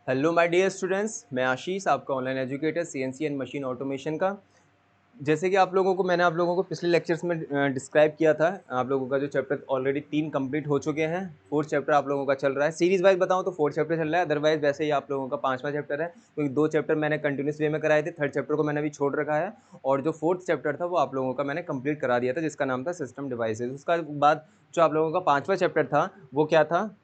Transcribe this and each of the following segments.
Hello my dear students, मैं आशीष आपका online educator CNC and machine automation का। जैसे कि मैंने आप लोगों को पिछले लेक्चर्स में डिस्क्राइब किया था, आप लोगों का जो चैप्टर ऑलरेडी 3 कंप्लीट हो चुके हैं। 4th चैप्टर आप लोगों का चल रहा है। सीरीज वाइज बताऊं तो 4th चैप्टर चल रहा है, अदरवाइज वैसे ही आप लोगों का 5वां चैप्टर है, क्योंकि 2 चैप्टर मैंने कंटिन्यूस वे में कराए थे। 3rd चैप्टर को मैंने अभी छोड़ रखा है, और जो 4th चैप्टर था वो आप लोगों का मैंने कंप्लीट करा दिया था, जिसका नाम था सिस्टम डिवाइसेज। उसका बाद जो आप लोगों का 5वां चैप्टर था वो क्या था?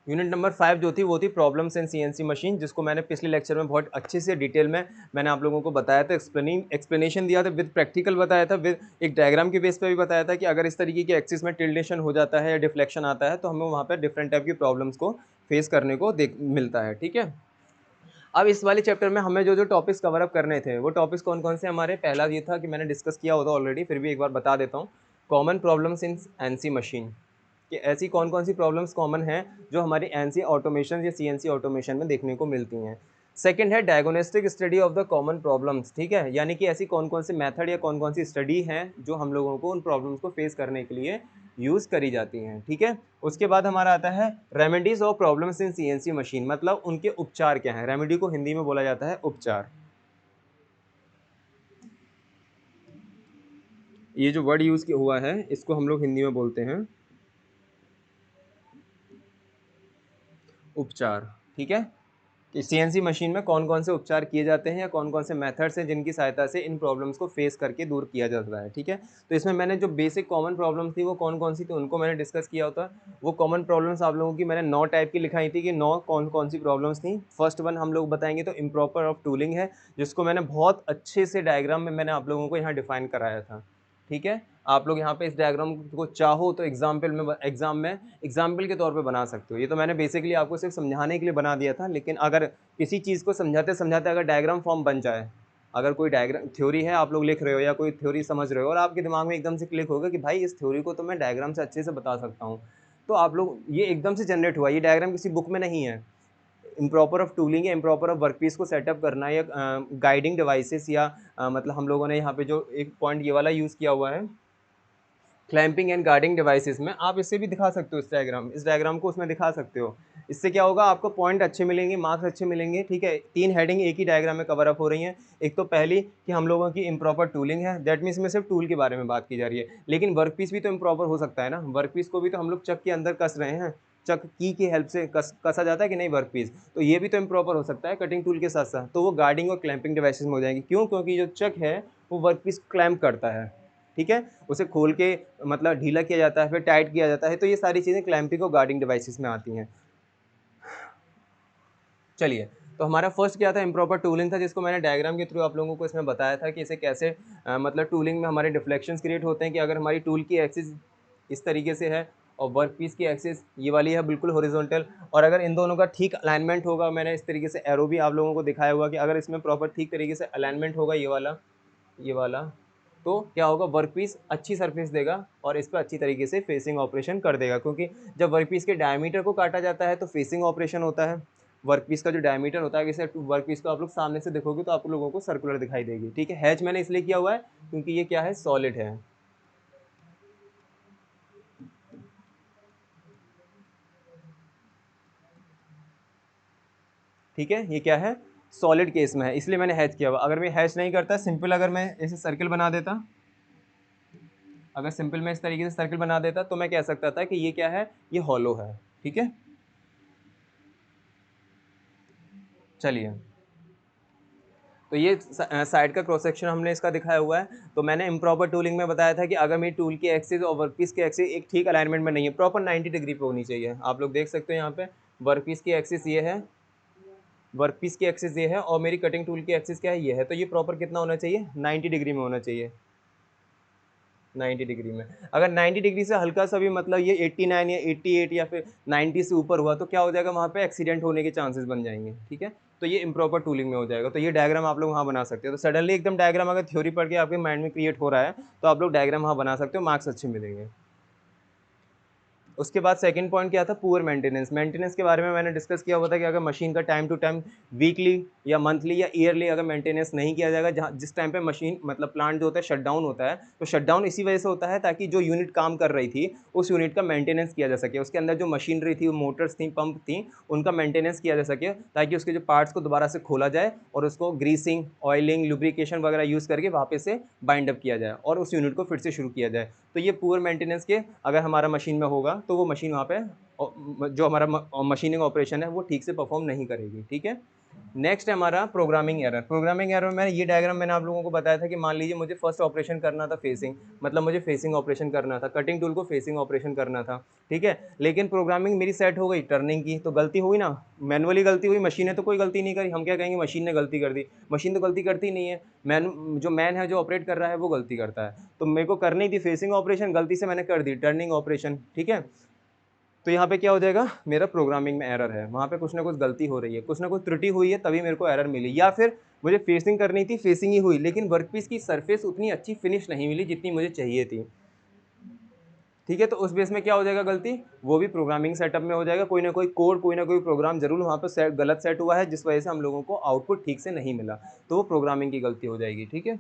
यूनिट नंबर 5 जो थी वो थी प्रॉब्लम्स इन सीएनसी मशीन, जिसको मैंने पिछले लेक्चर में बहुत अच्छे से डिटेल में मैंने आप लोगों को बताया था, एक्सप्लेनेशन दिया था, विद प्रैक्टिकल बताया था, विद एक डायग्राम के बेस पे भी बताया था कि अगर इस तरीके की एक्सिस में टिल्डेशन हो जाता है या डिफ्लेक्शन आता है तो हमें वहाँ पर डिफरेंट टाइप की प्रॉब्लम्स को फेस करने को मिलता है। ठीक है, अब इस वाले चैप्टर में हमें जो जो टॉपिक्स कवर अप करने थे वो टॉपिक्स कौन कौन से हमारे, पहला ये था कि मैंने डिस्कस किया होता ऑलरेडी, फिर भी एक बार बता देता हूँ। Common problems in NC machine, कि ऐसी कौन कौन सी प्रॉब्लम्स कॉमन हैं जो हमारी एनसी ऑटोमेशन या सीएनसी ऑटोमेशन में देखने को मिलती हैं। सेकंड है diagnostic study of the common problems. ठीक है, यानी कि ऐसी कौन कौन से मेथड या कौन कौन सी स्टडी हैं जो हम लोगों को उन प्रॉब्लम्स को फेस करने के लिए यूज़ करी जाती हैं। ठीक है, उसके बाद हमारा आता है remedies of problems in CNC machine, मतलब उनके उपचार क्या हैं। रेमेडी को हिंदी में बोला जाता है उपचार। ये जो वर्ड यूज़ हुआ है इसको हम लोग हिंदी में बोलते हैं उपचार। ठीक है, कि सीएनसी मशीन में कौन कौन से उपचार किए जाते हैं या कौन कौन से मेथड्स हैं जिनकी सहायता से इन प्रॉब्लम्स को फेस करके दूर किया जाता है। ठीक है, तो इसमें मैंने जो बेसिक कॉमन प्रॉब्लम्स थी वो कौन कौन सी थी उनको मैंने डिस्कस किया होता। वो कॉमन प्रॉब्लम्स आप लोगों की मैंने 9 टाइप की लिखाई थी कि 9 कौन कौन सी प्रॉब्लम्स थी। फर्स्ट वन हम लोग बताएंगे तो इम्प्रॉपर ऑफ टूलिंग है, जिसको मैंने बहुत अच्छे से डायग्राम में मैंने आप लोगों को यहाँ डिफाइन कराया था। ठीक है, आप लोग यहाँ पे इस डायग्राम को चाहो तो एग्जाम्पल के तौर पे बना सकते हो। ये तो मैंने बेसिकली आपको सिर्फ समझाने के लिए बना दिया था, लेकिन अगर किसी चीज़ को समझाते समझाते अगर डायग्राम फॉर्म बन जाए, अगर कोई डायग्राम थ्योरी है आप लोग लिख रहे हो या कोई थ्योरी समझ रहे हो और आपके दिमाग में एकदम से क्लिक होगा कि भाई इस थ्योरी को तो मैं डायग्राम से अच्छे से बता सकता हूँ, तो आप लोग ये एकदम से जनरेट हुआ, ये डायग्राम किसी बुक में नहीं है। इम्प्रॉपर ऑफ टूलिंग या इम्प्रॉपर ऑफ वर्कपीस को सेटअप करना या गाइडिंग डिवाइसेस या मतलब हम लोगों ने यहाँ पे जो एक पॉइंट ये वाला यूज़ किया हुआ है क्लैंपिंग एंड गार्डिंग डिवाइसेस में, आप इससे भी दिखा सकते हो। इस डायग्राम को उसमें दिखा सकते हो। इससे क्या होगा, आपको पॉइंट अच्छे मिलेंगे, मार्क्स अच्छे मिलेंगे। ठीक है, 3 हेडिंग एक ही डायग्राम में कवर अप हो रही हैं। एक तो पहली कि हम लोगों की इम्प्रॉपर टूलिंग है, दैट मीन्स में सिर्फ टूल के बारे में बात की जा रही है, लेकिन वर्क पीस भी तो इम्प्रॉपर हो सकता है ना। वर्क पीस को भी तो हम लोग चक के अंदर कस रहे हैं, चक की हेल्प से कसा जाता है कि नहीं वर्क पीस, तो ये भी तो इम्प्रॉपर हो सकता है कटिंग टूल के साथ साथ। तो वो गार्डिंग और क्लैंपिंग डिवाइसेस में हो जाएंगी। क्यों? क्योंकि जो चक है वो वर्क पीस क्लैम्प करता है। ठीक है, उसे खोल के मतलब ढीला किया जाता है, फिर टाइट किया जाता है, तो ये सारी चीज़ें क्लैंपिंग और गार्डिंग डिवाइसेस में आती हैं। चलिए, तो हमारा फर्स्ट क्या था, इम्प्रॉपर टूलिंग था, जिसको मैंने डायग्राम के थ्रू आप लोगों को इसमें बताया था कि इसे कैसे मतलब टूलिंग में हमारे डिफ्लेक्शंस क्रिएट होते हैं कि अगर हमारी टूल की एक्सिस इस तरीके से है और वर्क पीस की एक्सिस ये वाली है बिल्कुल हॉरिजॉन्टल, और अगर इन दोनों का ठीक अलाइनमेंट होगा, मैंने इस तरीके से एरो भी आप लोगों को दिखाया हुआ कि अगर इसमें प्रॉपर ठीक तरीके से अलाइनमेंट होगा ये वाला, तो क्या होगा, वर्कपीस अच्छी सरफेस देगा और इस पर अच्छी तरीके से फेसिंग ऑपरेशन कर देगा। क्योंकि जब वर्कपीस के डायमीटर को काटा जाता है तो फेसिंग ऑपरेशन होता है। वर्कपीस का जो डायमीटर होता है, जैसे वर्कपीस को आप लोग सामने से देखोगे तो आप लोगों को सर्कुलर दिखाई देगी। ठीक है, हैच मैंने इसलिए किया हुआ है क्योंकि ये क्या है, सॉलिड है। ठीक है, ये क्या है, सॉलिड केस में है, इसलिए मैंने हैच किया हुआ। अगर मैं हैच नहीं करता, सिंपल अगर मैं ऐसे सर्किल बना देता, अगर सिंपल मैं इस तरीके से सर्किल बना देता तो मैं कह सकता था कि ये क्या है, ये हॉलो है। ठीक है, चलिए, तो ये साइड का क्रॉस सेक्शन हमने इसका दिखाया हुआ है। तो मैंने इम्प्रॉपर टूलिंग में बताया था कि अगर मेरी टूल की एक्सिस और वर्कपीस की एक्सिस एक ठीक अलाइनमेंट में नहीं है, प्रॉपर 90 डिग्री पे होनी चाहिए। आप लोग देख सकते हो यहाँ पे वर्कपीस की एक्सिस ये है, वर्कपीस की एक्सिस ये है और मेरी कटिंग टूल की एक्सिस क्या है, ये है। तो ये प्रॉपर कितना होना चाहिए, 90 डिग्री में होना चाहिए। 90 डिग्री में, अगर 90 डिग्री से हल्का सा भी मतलब ये 89 या 88 या फिर 90 से ऊपर हुआ तो क्या हो जाएगा, वहाँ पे एक्सीडेंट होने के चांसेस बन जाएंगे। ठीक है, तो ये इम्प्रॉपर टूलिंग में हो जाएगा। तो ये डायग्राम आप लोग वहाँ बना सकते हो। तो सडनली एकदम डायग्राम अगर थ्योरी पढ़ के आपके माइंड में क्रिएट हो रहा है तो आप लोग डायग्राम वहाँ बना सकते हो, मार्क्स अच्छे मिलेंगे। उसके बाद सेकंड पॉइंट क्या था, पुअर मेंटेनेंस। मेंटेनेंस के बारे में मैंने डिस्कस किया हुआ था कि अगर मशीन का टाइम टू टाइम वीकली या मंथली या ईयरली अगर मेंटेनेंस नहीं किया जाएगा, जहाँ जिस टाइम पे मशीन मतलब प्लांट जो होता है शट डाउन होता है, तो शट डाउन इसी वजह से होता है ताकि जो यूनिट काम कर रही थी उस यूनिट का मेंटेनेंस किया जा सके, उसके अंदर जो मशीनरी थी, मोटर्स थी, पंप थी, उनका मेंटेनेंस किया जा सके ताकि उसके जो पार्ट्स को दोबारा से खोला जाए और उसको ग्रीसिंग, ऑयलिंग, लुब्रिकेशन वगैरह यूज़ करके वापस से बाइंड अप किया जाए और उस यूनिट को फिर से शुरू किया जाए। तो ये पुअर मेंटेनेंस के अगर हमारा मशीन में होगा तो वो मशीन वहाँ पे जो हमारा मशीनिंग ऑपरेशन है वो ठीक से परफॉर्म नहीं करेगी, ठीक है। नेक्स्ट है हमारा प्रोग्रामिंग एरर। प्रोग्रामिंग एरर में ये डायग्राम मैंने आप लोगों को बताया था कि मान लीजिए मुझे फर्स्ट ऑपरेशन करना था फेसिंग, मतलब मुझे फेसिंग ऑपरेशन करना था, कटिंग टूल को फेसिंग ऑपरेशन करना था, ठीक है। लेकिन प्रोग्रामिंग मेरी सेट हो गई टर्निंग की, तो गलती हुई ना, मैनुअली गलती हुई, मशीन ने तो कोई गलती नहीं करी, हम क्या कहेंगे मशीन ने गलती कर दी। मशीन तो गलती करती नहीं है, मैन है जो ऑपरेट कर रहा है वो गलती करता है। तो मेरे को करनी थी फेसिंग ऑपरेशन, गलती से मैंने कर दी टर्निंग ऑपरेशन, ठीक है। तो यहाँ पे क्या हो जाएगा, मेरा प्रोग्रामिंग में एरर है, वहाँ पे कुछ ना कुछ गलती हो रही है, कुछ ना कुछ त्रुटि हुई है, तभी मेरे को एरर मिली। या फिर मुझे फेसिंग करनी थी, फेसिंग ही हुई, लेकिन वर्कपीस की सरफेस उतनी अच्छी फिनिश नहीं मिली जितनी मुझे चाहिए थी, ठीक है। तो उस बेस में क्या हो जाएगा गलती, वो भी प्रोग्रामिंग सेटअप में हो जाएगा, कोई ना कोई कोड, कोई ना कोई प्रोग्राम जरूर वहाँ पर गलत सेट हुआ है जिस वजह से हम लोगों को आउटपुट ठीक से नहीं मिला, तो वो प्रोग्रामिंग की गलती हो जाएगी, ठीक है।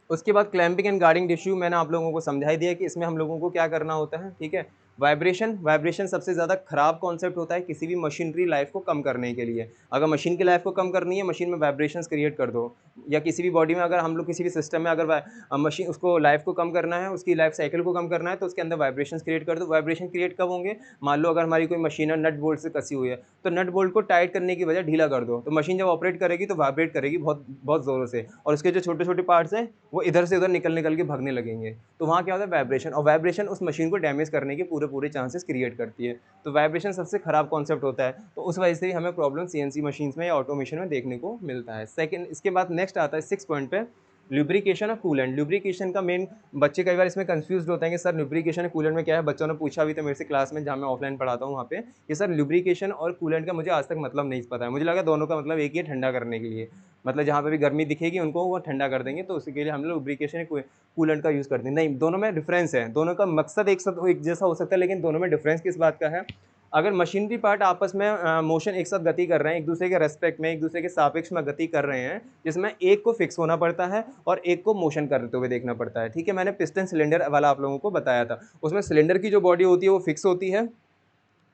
उसके बाद क्लैंपिंग एंड गार्डिंग इश्यू मैंने आप लोगों को समझा ही दिया कि इसमें हम लोगों को क्या करना होता है, ठीक है। वाइब्रेशन सबसे ज़्यादा खराब कॉन्सेप्ट होता है किसी भी मशीनरी लाइफ को कम करने के लिए। अगर मशीन की लाइफ को कम करनी है, मशीन में वाइब्रेशंस क्रिएट कर दो, या किसी भी बॉडी में अगर हम लोग किसी भी सिस्टम में अगर मशीन उसको लाइफ को कम करना है, उसकी लाइफ साइकिल को कम करना है, तो उसके अंदर वाइब्रेशंस क्रिएट कर दो। वाइब्रेशन क्रिएट कब होंगे, मान लो अगर हमारी कोई मशीन है नट बोल्ट से कसी हुई है, तो नट बोल्ट को टाइट करने की वजह ढीला कर दो, तो मशीन जब ऑपरेट करेगी तो वाइब्रेट करेगी बहुत बहुत ज़ोरों से, और उसके जो छोटे छोटे पार्ट्स हैं वो इधर से उधर निकल निकल के भागने लगेंगे, तो वहाँ क्या होता है वाइब्रेशन, और वाइब्रेशन उस मशीन को डैमेज करने के पूरे पूरे चांसेस क्रिएट करती है। तो वाइब्रेशन सबसे खराब कॉन्सेप्ट होता है, तो उस वजह से ही हमें प्रॉब्लम सीएनसी मशीन्स में या ऑटोमेशन में देखने को मिलता है। सेकंड, इसके बाद नेक्स्ट आता है 6 पॉइंट पे, लुब्रिकेशन और कूलेंट। लुब्रिकेशन का मेन, बच्चे कई बार इसमें कंफ्यूज होते हैं कि सर लुब्रिकेशन और कूलेंट में क्या है, बच्चों ने पूछा भी था मेरे से क्लास में जहाँ मैं ऑफलाइन पढ़ाता हूँ वहाँ पे, कि सर लुब्रिकेशन और कूलेंट का मुझे आज तक मतलब नहीं पता है, मुझे लगा दोनों का मतलब एक ही है, ठंडा करने के लिए, मतलब जहाँ पे भी गर्मी दिखेगी उनको वो ठंडा कर देंगे, तो उसी के लिए हम लोग लुब्रिकेशन कूलेंट का यूज़ करते हैं। नहीं, दोनों में डिफरेंस है, दोनों का मकसद एक जैसा हो सकता है, लेकिन दोनों में डिफरेंस किस बात का है। अगर मशीनरी पार्ट आपस में मोशन एक साथ गति कर रहे हैं, एक दूसरे के रेस्पेक्ट में, एक दूसरे के सापेक्ष में गति कर रहे हैं, जिसमें एक को फिक्स होना पड़ता है और एक को मोशन करते हुए देखना पड़ता है, ठीक है। मैंने पिस्टन सिलेंडर वाला आप लोगों को बताया था, उसमें सिलेंडर की जो बॉडी होती है वो फिक्स होती है,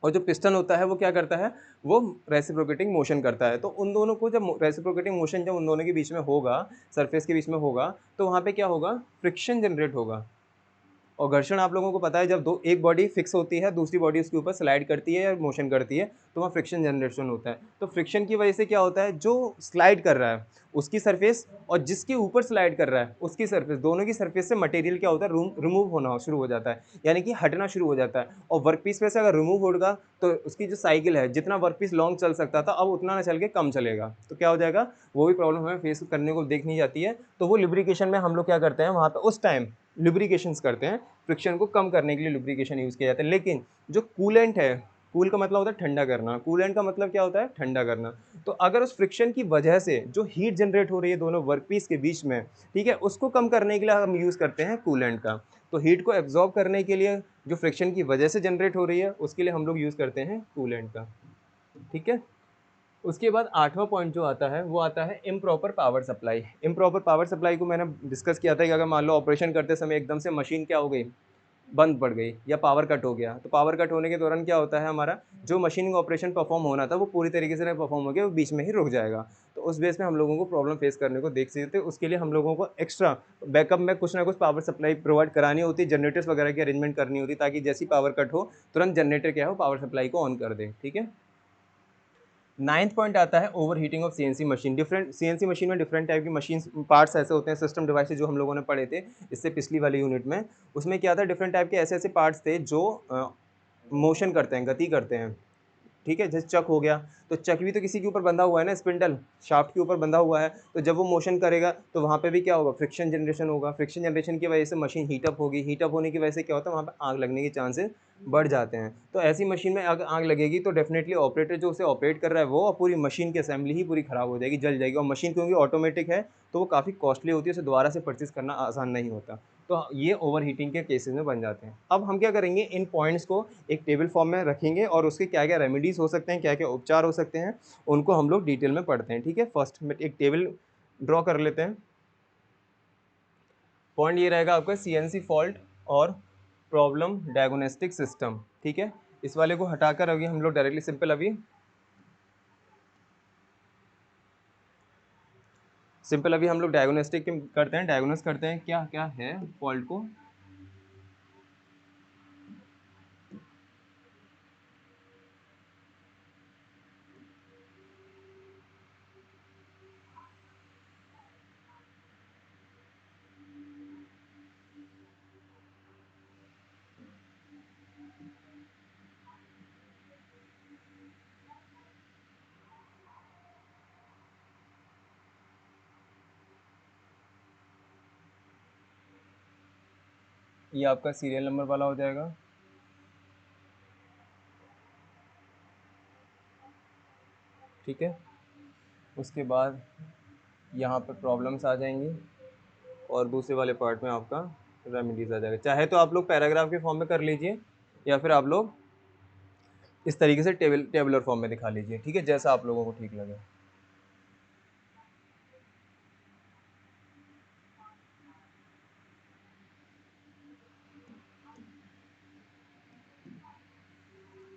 और जो पिस्टन होता है वो क्या करता है, वो रेसिप्रोकेटिंग मोशन करता है। तो उन दोनों को जब रेसिप्रोकेटिंग मोशन जब उन दोनों के बीच में होगा, सरफेस के बीच में होगा, तो वहाँ पे क्या होगा, फ्रिक्शन जनरेट होगा। और घर्षण आप लोगों को पता है, जब दो एक बॉडी फिक्स होती है, दूसरी बॉडी उसके ऊपर स्लाइड करती है या मोशन करती है, तो वहाँ फ्रिक्शन जनरेशन होता है। तो फ्रिक्शन की वजह से क्या होता है, जो स्लाइड कर रहा है उसकी सरफेस और जिसके ऊपर स्लाइड कर रहा है उसकी सरफेस, दोनों की सरफेस से मटेरियल क्या होता है, रिमूव होना शुरू हो जाता है, यानी कि हटना शुरू हो जाता है। और वर्कपीस में से अगर रिमूव होगा तो उसकी जो साइकिल है, जितना वर्कपीस लॉन्ग चल सकता था अब उतना ना चल के कम चलेगा, तो क्या हो जाएगा, वो भी प्रॉब्लम हमें फेस करने को देखनी जाती है। तो वो लुब्रिकेशन में हम लोग क्या करते हैं, वहाँ पर उस टाइम लुब्रिकेशंस करते हैं, फ्रिक्शन को कम करने के लिए लुब्रिकेशन यूज़ किया जाता है। लेकिन जो कूलेंट है, कूल का मतलब होता है ठंडा करना, कूलेंट का मतलब क्या होता है, ठंडा करना। तो अगर उस फ्रिक्शन की वजह से जो हीट जनरेट हो रही है दोनों वर्कपीस के बीच में, ठीक है, उसको कम करने के लिए हम यूज़ करते हैं कूलेंट का। तो हीट को एब्जॉर्ब करने के लिए जो फ्रिक्शन की वजह से जनरेट हो रही है उसके लिए हम लोग यूज़ करते हैं कूलेंट का, ठीक है। उसके बाद 8वां पॉइंट जो आता है वो आता है improper power supply. Improper power supply को मैंने डिस्कस किया था कि अगर मान लो ऑपरेशन करते समय एकदम से मशीन क्या हो गई, बंद पड़ गई या पावर कट हो गया, तो पावर कट होने के दौरान क्या होता है, हमारा जो मशीनिंग ऑपरेशन परफॉर्म होना था वो पूरी तरीके से नहीं परफॉर्म हो गया, वो बीच में ही रुक जाएगा। तो उस बेस में हम लोगों को प्रॉब्लम फेस करने को देख सकते हैं। उसके लिए हम लोगों को एक्स्ट्रा बैकअप में कुछ ना कुछ पावर सप्लाई प्रोवाइड करानी होती है, जनरेटर्स वगैरह की अरेंजमेंट करनी होती है, ताकि जैसी पावर कट हो तुरंत जनरेटर क्या हो पावर सप्लाई को ऑन कर दे, ठीक है। 9th पॉइंट आता है over heating of CNC machine. Different CNC machine में डिफरेंट टाइप की मशीन पार्ट्स ऐसे होते हैं, सिस्टम डिवाइसेज जो हम लोगों ने पढ़े थे इससे पिछली वाली यूनिट में, उसमें क्या था, डिफरेंट टाइप के ऐसे ऐसे पार्ट्स थे जो मोशन करते हैं, गति करते हैं, ठीक है। जैसे चक हो गया, तो चक भी तो किसी के ऊपर बंधा हुआ है ना, स्पिंडल शाफ्ट के ऊपर बंधा हुआ है, तो जब वो मोशन करेगा तो वहाँ पे भी क्या होगा, फ्रिक्शन जनरेशन होगा, फ्रिक्शन जनरेशन की वजह से मशीन हीटअप होगी, हीटअप होने की वजह से क्या होता है, वहाँ पे आग लगने के चांसेस बढ़ जाते हैं। तो ऐसी मशीन में अगर आग लगेगी तो डेफिनेटली ऑपरेटर जो उसे ऑपरेट कर रहा है वो, और पूरी मशीन की असेंबली ही पूरी ख़राब हो जाएगी, जल जाएगी। और मशीन क्योंकि ऑटोमेटिक है तो वो काफ़ी कॉस्टली होती है, उसे दोबारा से परचेज़ करना आसान नहीं होता। तो ये ओवर हीटिंग के केसेस में बन जाते हैं। अब हम क्या करेंगे, इन पॉइंट्स को एक टेबल फॉर्म में रखेंगे और उसके क्या क्या रेमेडीज़ हो सकते हैं, क्या क्या उपचार हो सकते हैं, उनको हम लोग डिटेल में पढ़ते हैं। ठीक है, फर्स्ट में एक टेबल ड्रॉ कर लेते हैं। पॉइंट ये रहेगा आपका सीएनसी फॉल्ट और प्रॉब्लम डायग्नोस्टिक सिस्टम। ठीक है, इस वाले को हटाकर अभी हम लोग डायरेक्टली सिंपल अभी हम लोग डायग्नोस्टिक करते हैं, डायग्नोस करते हैं क्या क्या है फॉल्ट को। ये आपका सीरियल नंबर वाला हो जाएगा। ठीक है, उसके बाद यहाँ पर प्रॉब्लम्स आ जाएंगी और दूसरे वाले पार्ट में आपका रेमेडीज आ जाएगा। चाहे तो आप लोग पैराग्राफ के फॉर्म में कर लीजिए या फिर आप लोग इस तरीके से टेबुलर फॉर्म में दिखा लीजिए। ठीक है, जैसा आप लोगों को ठीक लगे।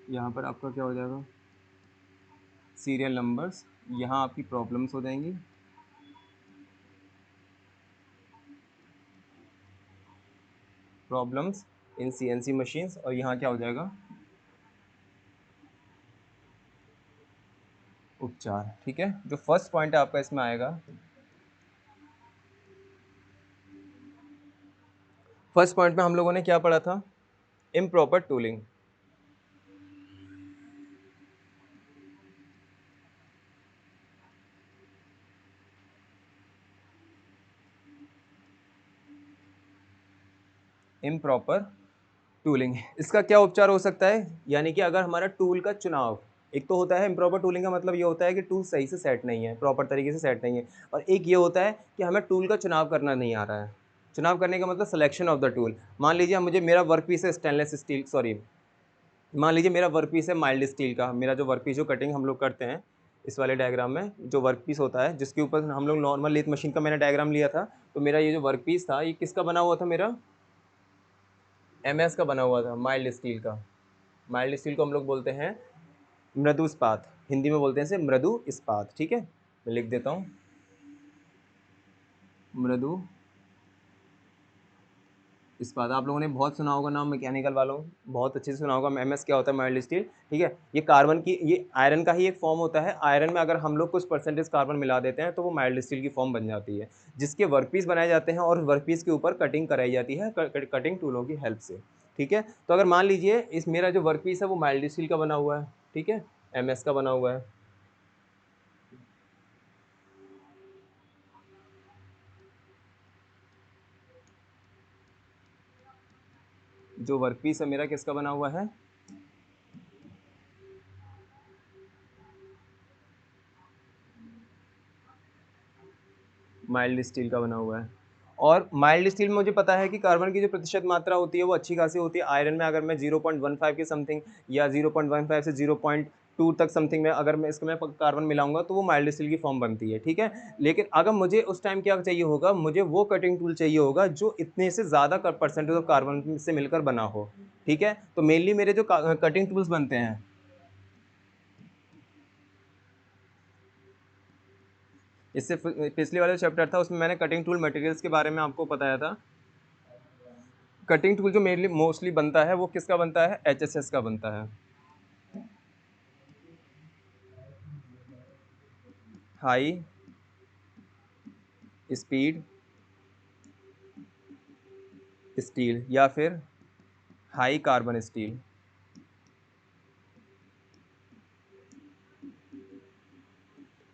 यहाँ पर आपका क्या हो जाएगा, सीरियल नंबर्स, यहाँ आपकी प्रॉब्लम्स हो जाएंगी, प्रॉब्लम्स इन सीएनसी मशीन्स, और यहाँ क्या हो जाएगा, उपचार। ठीक है, जो फर्स्ट पॉइंट है आपका इसमें आएगा, फर्स्ट पॉइंट में हम लोगों ने क्या पढ़ा था, इम्प्रॉपर टूलिंग। इम्प्रॉपर टूलिंग, इसका क्या उपचार हो सकता है, यानी कि अगर हमारा टूल का चुनाव, एक तो होता है इम्प्रॉपर टूलिंग का मतलब ये होता है कि टूल सही से सेट नहीं है, प्रॉपर तरीके से सेट नहीं है, और एक ये होता है कि हमें टूल का चुनाव करना नहीं आ रहा है। चुनाव करने का मतलब सिलेक्शन ऑफ द टूल। मान लीजिए मुझे मेरा वर्क पीस है स्टेनलेस स्टील, सॉरी, मान लीजिए मेरा वर्क पीस है माइल्ड स्टील का, मेरा जो वर्क पीस जो कटिंग हम लोग करते हैं इस वाले डायग्राम में, जो वर्क पीस होता है जिसके ऊपर हम लोग नॉर्मल लेथ मशीन का मैंने डायग्राम लिया था, तो मेरा ये जो वर्क पीस था ये किसका बना हुआ था, मेरा एमएस का बना हुआ था, माइल्ड स्टील का। माइल्ड स्टील को हम लोग बोलते हैं मृदु इस्पात, हिंदी में बोलते हैं इसे मृदु इस्पात। ठीक है, मैं लिख देता हूँ, मृदु इस्पात। आप लोगों ने बहुत सुना होगा नाम मैकेनिकल वालों, बहुत अच्छे से सुना होगा एमएस क्या होता है, माइल्ड स्टील। ठीक है, ये कार्बन की, ये आयरन का ही एक फॉर्म होता है। आयरन में अगर हम लोग कुछ परसेंटेज कार्बन मिला देते हैं तो वो माइल्ड स्टील की फॉर्म बन जाती है, जिसके वर्कपीस बनाए जाते हैं और वर्कपीस के ऊपर कटिंग कराई जाती है कटिंग टूलों की हेल्प से। ठीक है, तो अगर मान लीजिए इस मेरा जो वर्कपीस है वो माइल्ड स्टील का बना हुआ है, ठीक है, एमएस का बना हुआ है, जो वर्कपीस है मेरा किसका बना हुआ है, माइल्ड स्टील का बना हुआ है। और माइल्ड स्टील में मुझे पता है कि कार्बन की जो प्रतिशत मात्रा होती है वो अच्छी खासी होती है। आयरन में अगर मैं 0.15 के समथिंग या 0.15 से 0.2 तक समथिंग में अगर मैं इसमें कार्बन मिलाऊंगा तो वो माइल्ड स्टील की फॉर्म बनती है। ठीक है, लेकिन अगर मुझे उस टाइम क्या चाहिए होगा, मुझे वो कटिंग टूल चाहिए होगा जो इतने से ज़्यादा परसेंटेज ऑफ कार्बन से मिलकर बना हो। ठीक है, तो मेनली मेरे जो कटिंग टूल्स बनते हैं, इससे पिछले वाला चैप्टर था उसमें मैंने कटिंग टूल मटेरियल्स के बारे में आपको बताया था। कटिंग टूल जो मेनली मोस्टली बनता है वो किसका बनता है, एचएसएस का बनता है, हाई स्पीड स्टील या फिर हाई कार्बन स्टील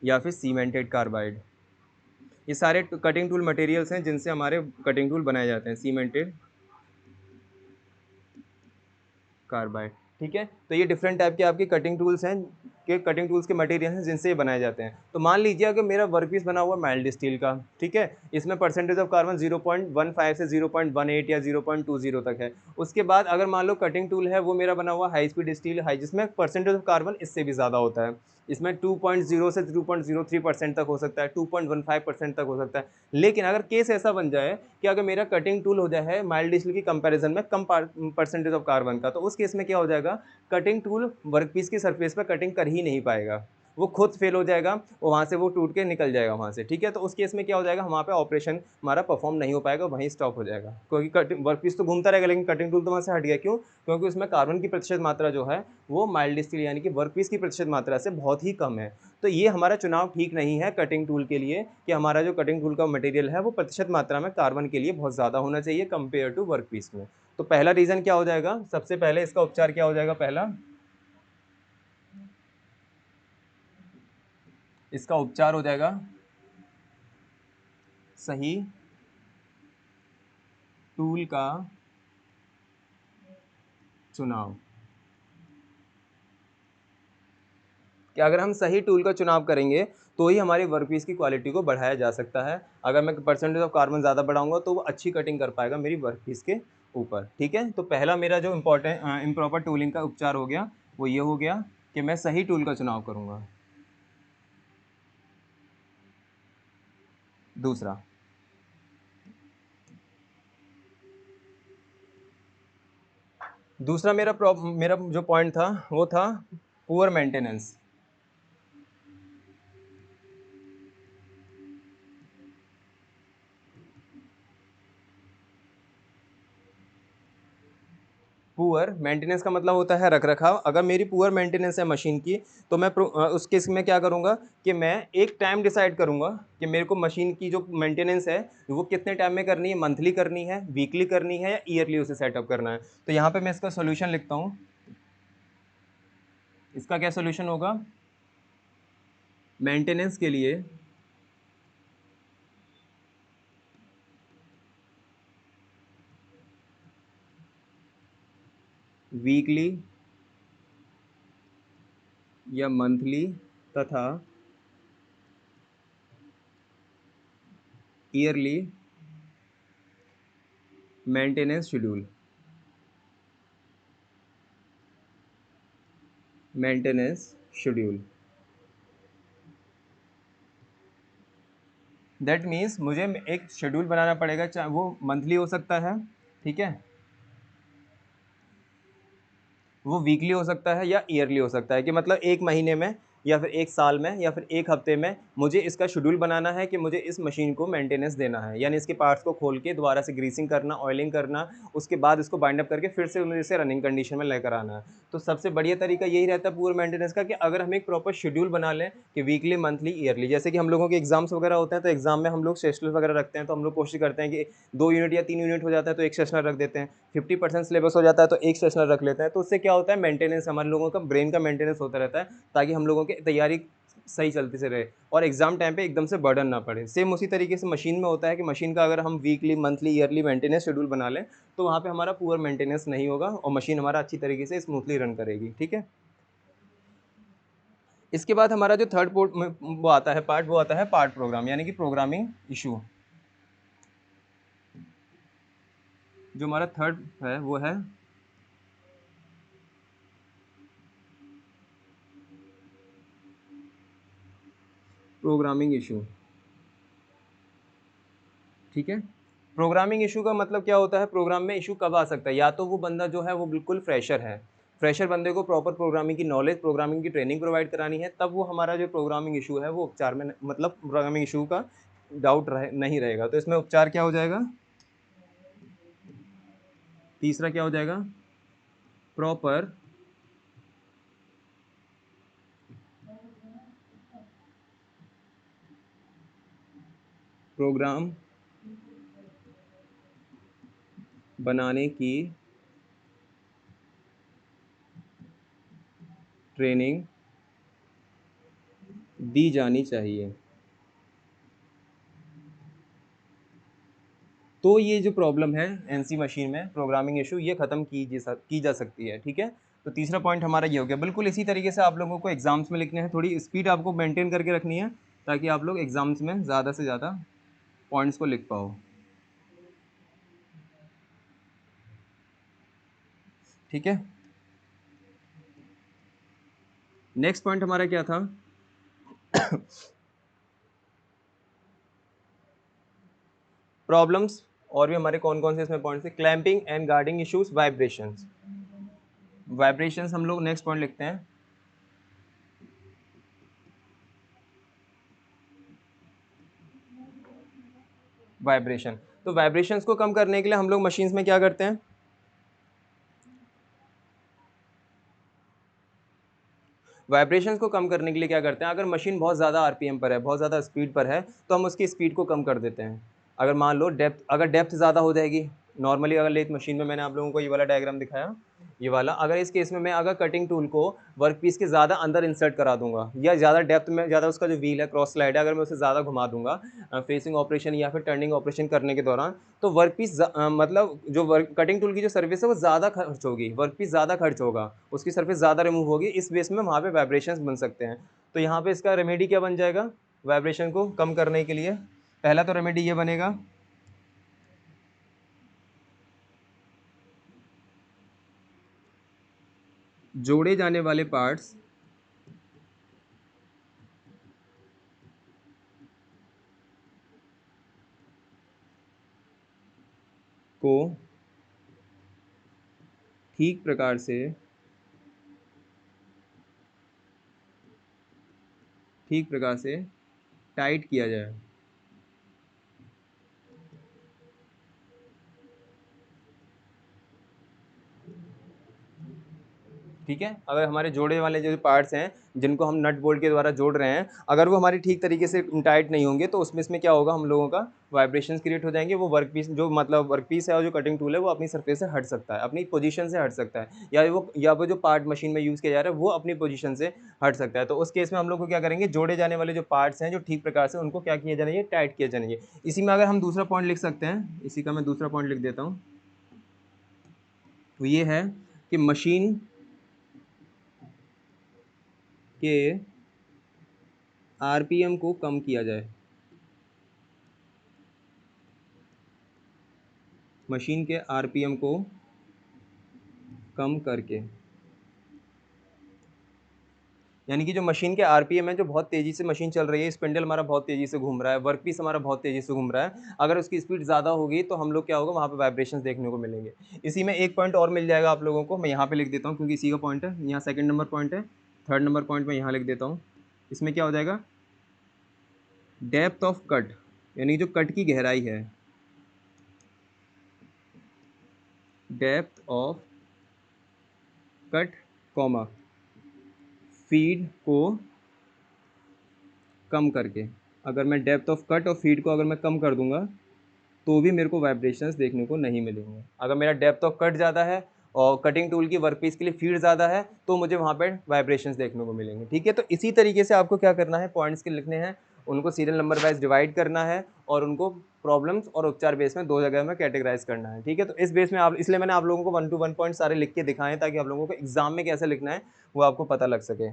या फिर सीमेंटेड कार्बाइड। ये सारे कटिंग टूल मटेरियल्स हैं जिनसे हमारे कटिंग टूल बनाए जाते हैं, सीमेंटेड कार्बाइड। ठीक है, तो ये डिफरेंट टाइप के आपके कटिंग टूल्स हैं के कटिंग टूल्स के मटेरियल हैं जिनसे ये बनाए जाते हैं। तो मान लीजिए अगर मेरा वर्कपीस बना हुआ माइल्ड स्टील का, ठीक है, इसमें परसेंटेज ऑफ कार्बन 0.15 से 0.18 या 0.20 तक है। उसके बाद अगर मान लो कटिंग टूल है वो मेरा बना हुआ हाई स्पीड स्टील हाई, जिसमें परसेंटेज ऑफ कार्बन इससे भी ज़्यादा होता है। इसमें 2.0 से 2.03% तक हो सकता है, 2.15% तक हो सकता है। लेकिन अगर केस ऐसा बन जाए कि अगर मेरा कटिंग टूल हो जाए माइल्ड स्टील की कंपैरिजन में कम परसेंटेज ऑफ कार्बन का, तो उस केस में क्या हो जाएगा, कटिंग टूल वर्कपीस की सरफेस पर कटिंग कर ही नहीं पाएगा, वो खुद फेल हो जाएगा और वहाँ से वो टूट के निकल जाएगा वहाँ से, ठीक है। तो उस केस में क्या हो जाएगा, वहाँ पे ऑपरेशन हमारा परफॉर्म नहीं हो पाएगा, वहीं स्टॉप हो जाएगा, क्योंकि कटिंग वर्कपीस तो घूमता रहेगा लेकिन कटिंग टूल तो वहाँ से हट गया। क्यों? क्योंकि उसमें कार्बन की प्रतिशत मात्रा जो है वो माइल्ड स्टील यानी कि वर्कपीस की प्रतिशत मात्रा से बहुत ही कम है। तो ये हमारा चुनाव ठीक नहीं है कटिंग टूल के लिए कि हमारा जो कटिंग टूल का मटेरियल है वो प्रतिशत मात्रा में कार्बन के लिए बहुत ज़्यादा होना चाहिए कंपेयर टू वर्कपीस में। तो पहला रीज़न क्या हो जाएगा, सबसे पहले इसका उपचार क्या हो जाएगा, पहला इसका उपचार हो जाएगा सही टूल का चुनाव। कि अगर हम सही टूल का चुनाव करेंगे तो ही हमारी वर्कपीस की क्वालिटी को बढ़ाया जा सकता है। अगर मैं परसेंटेज ऑफ कार्बन ज़्यादा बढ़ाऊंगा तो वो अच्छी कटिंग कर पाएगा मेरी वर्कपीस के ऊपर, ठीक है। तो पहला मेरा जो इम्प्रॉपर टूलिंग का उपचार हो गया वो ये हो गया कि मैं सही टूल का चुनाव करूँगा। दूसरा दूसरा मेरा जो पॉइंट था वो था पुअर मेंटेनेंस। पुअर मेंटेनेंस का मतलब होता है रख रखाव। अगर मेरी पुअर मेंटेनेंस है मशीन की तो मैं उस केस में क्या करूँगा कि मैं एक टाइम डिसाइड करूँगा कि मेरे को मशीन की जो मेंटेनेंस है वो कितने टाइम में करनी है, मंथली करनी है, वीकली करनी है या ईयरली उसे सेटअप करना है। तो यहाँ पे मैं इसका सोल्यूशन लिखता हूँ। इसका क्या सोल्यूशन होगा, मेंटेनेंस के लिए वीकली या मंथली तथा yearly maintenance schedule. Maintenance schedule that means मुझे एक शेड्यूल बनाना पड़ेगा, चाहे वो मंथली हो सकता है, ठीक है, वो वीकली हो सकता है या ईयरली हो सकता है, कि मतलब एक महीने में या फिर एक साल में या फिर एक हफ्ते में मुझे इसका शेड्यूल बनाना है कि मुझे इस मशीन को मेंटेनेंस देना है, यानी इसके पार्ट्स को खोल के दोबारा से ग्रीसिंग करना, ऑयलिंग करना, उसके बाद इसको बाइंड अप करके फिर से मुझे इसे रनिंग कंडीशन में लेकर आना है। तो सबसे बढ़िया तरीका यही रहता है पूरे मेंटेनेंस का कि अगर हम एक प्रॉपर शेड्यूल बना लें कि वीकली, मंथली, ईयरली। जैसे कि हम लोगों के एग्जाम्स वगैरह होते हैं तो एग्जाम में हम लोग सेशनल वगैरह रखते हैं, तो हम लोग कोशिश करते हैं कि 2 यूनिट या 3 यूनिट हो जाता है तो एक सेशनल रख देते हैं, 50% सिलेबस हो जाता है तो एक सेशनल रख लेते हैं। तो उससे क्या होता है, मेंटेनेंस हमारे लोगों का ब्रेन का मेंटेनेंस होता रहता है, ताकि हम लोगों की तैयारी सही चलती से रहे और एग्जाम टाइम पे एकदम से बर्डन ना पड़े। सेम उसी तरीके से मशीन में होता है कि मशीन का अगर हम weekly, monthly, yearly maintenance schedule बना लें तो वहाँ पे हमारा पुअर मेंटेनेंस नहीं होगा और मशीन हमारा अच्छी तरीके से स्मूथली रन करेगी, ठीक है। इसके बाद हमारा जो थर्ड पोर्ट वो आता है पार्ट, वो आता है पार्ट प्रोग्राम यानी कि प्रोग्रामिंग इशू। जो हमारा थर्ड है वो है प्रोग्रामिंग इशू, ठीक है। प्रोग्रामिंग इशू का मतलब क्या होता है, प्रोग्राम में इशू कब आ सकता है, या तो वो बंदा जो है वो बिल्कुल फ्रेशर है, फ्रेशर बंदे को प्रॉपर प्रोग्रामिंग की नॉलेज, प्रोग्रामिंग की ट्रेनिंग प्रोवाइड करानी है, तब वो हमारा जो प्रोग्रामिंग इशू है वो उपचार में मतलब प्रोग्रामिंग इशू का डाउट नहीं रहेगा। तो इसमें उपचार क्या हो जाएगा, तीसरा क्या हो जाएगा, प्रॉपर प्रोग्राम बनाने की ट्रेनिंग दी जानी चाहिए। तो ये जो प्रॉब्लम है एनसी मशीन में प्रोग्रामिंग इशू, ये ख़त्म की जा सकती है, ठीक है। तो तीसरा पॉइंट हमारा ये हो गया। बिल्कुल इसी तरीके से आप लोगों को एग्जाम्स में लिखने हैं, थोड़ी स्पीड आपको मेंटेन करके रखनी है ताकि आप लोग एग्जाम्स में ज़्यादा से ज़्यादा पॉइंट्स को लिख पाओ। ठीक है, नेक्स्ट पॉइंट हमारा क्या था? प्रॉब्लम्स, और भी हमारे कौन कौन से इसमें पॉइंट्स थे? Clamping and guarding issues, vibrations. Vibrations हम लोग नेक्स्ट पॉइंट लिखते हैं। वाइब्रेशन, तो वाइब्रेशंस को कम करने के लिए हम लोग मशीन्स में क्या करते हैं? वाइब्रेशंस को कम करने के लिए क्या करते हैं? अगर मशीन बहुत ज़्यादा आरपीएम पर है, बहुत ज़्यादा स्पीड पर है, तो हम उसकी स्पीड को कम कर देते हैं। अगर मान लो डेप्थ ज़्यादा हो जाएगी, नॉर्मली अगर लेथ मशीन में, मैंने आप लोगों को ये वाला डायग्राम दिखाया, ये वाला, अगर इस केस में मैं अगर कटिंग टूल को वर्क पीस के ज़्यादा अंदर इंसर्ट करा दूंगा, या ज़्यादा डेप्थ में, ज़्यादा उसका जो व्हील है, क्रॉस स्लाइड है, अगर मैं उसे ज़्यादा घुमा दूंगा फेसिंग ऑपरेशन या फिर टर्निंग ऑपरेशन करने के दौरान, तो वर्क पीस मतलब जो वर्क कटिंग टूल की जो सर्विस है वो ज़्यादा खर्च होगी, वर्क पीस ज़्यादा खर्च होगा, उसकी सर्फेस ज़्यादा रिमूव होगी, इस बेस में वहाँ पे वाइब्रेशंस बन सकते हैं। तो यहाँ पे इसका रेमेडी क्या बन जाएगा वाइब्रेशन को कम करने के लिए? पहला तो रेमेडी ये बनेगा, जोड़े जाने वाले पार्ट्स को ठीक प्रकार से, ठीक प्रकार से टाइट किया जाए। ठीक है, अगर हमारे जोड़े वाले जो पार्ट्स हैं जिनको हम नट बोल्ट के द्वारा जोड़ रहे हैं, अगर वो हमारी ठीक तरीके से टाइट नहीं होंगे, तो उसमें इसमें क्या होगा, हम लोगों का वाइब्रेशंस क्रिएट हो जाएंगे। वो वर्क पीस जो मतलब वर्क पीस है और जो कटिंग टूल है वो अपनी सरफेस से हट सकता है, अपनी पोजीशन से हट सकता है, या वो जो पार्ट मशीन में यूज़ किया जा रहा है वो अपनी पोजीशन से हट सकता है। तो उस केस में हम लोग को क्या करेंगे, जोड़े जाने वाले जो पार्ट्स हैं जो ठीक प्रकार से, उनको क्या किया जाना चाहिए, टाइट किया जाना चाहिए। इसी में अगर हम दूसरा पॉइंट लिख सकते हैं, इसी का मैं दूसरा पॉइंट लिख देता हूँ, तो ये है कि मशीन के आरपीएम को कम किया जाए। मशीन के आरपीएम को कम करके, यानी कि जो मशीन के आरपीएम है, जो बहुत तेजी से मशीन चल रही है, स्पिंडल हमारा बहुत तेजी से घूम रहा है, वर्क पीस हमारा बहुत तेजी से घूम रहा है, अगर उसकी स्पीड ज़्यादा होगी तो हम लोग क्या होगा, वहाँ पे वाइब्रेशंस देखने को मिलेंगे। इसी में एक पॉइंट और मिल जाएगा आप लोगों को, मैं यहाँ पे लिख देता हूँ क्योंकि इसी का पॉइंट है, यहाँ सेकंड नंबर पॉइंट है, थर्ड नंबर पॉइंट मैं यहाँ लिख देता हूँ। इसमें क्या हो जाएगा, डेप्थ ऑफ कट, यानी जो कट की गहराई है, depth of cut comma feed को कम करके, अगर मैं डेप्थ ऑफ कट और फीड को अगर मैं कम कर दूंगा तो भी मेरे को वाइब्रेशंस देखने को नहीं मिलेंगे। अगर मेरा डेप्थ ऑफ कट ज़्यादा है और कटिंग टूल की वर्कपीस के लिए फीड ज़्यादा है तो मुझे वहाँ पे वाइब्रेशंस देखने को मिलेंगे। ठीक है, तो इसी तरीके से आपको क्या करना है, पॉइंट्स के लिखने हैं, उनको सीरियल नंबर वाइज डिवाइड करना है और उनको प्रॉब्लम्स और उपचार बेस में दो जगह में कैटेगराइज करना है। ठीक है, तो इस बेस में आप, इसलिए मैंने आप लोगों को 1 to 1 पॉइंट सारे लिख के दिखाएं ताकि आप लोगों को एग्जाम में कैसे लिखना है वो आपको पता लग सके।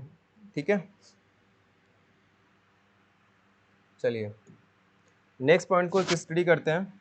ठीक है, चलिए नेक्स्ट पॉइंट को स्टडी करते हैं।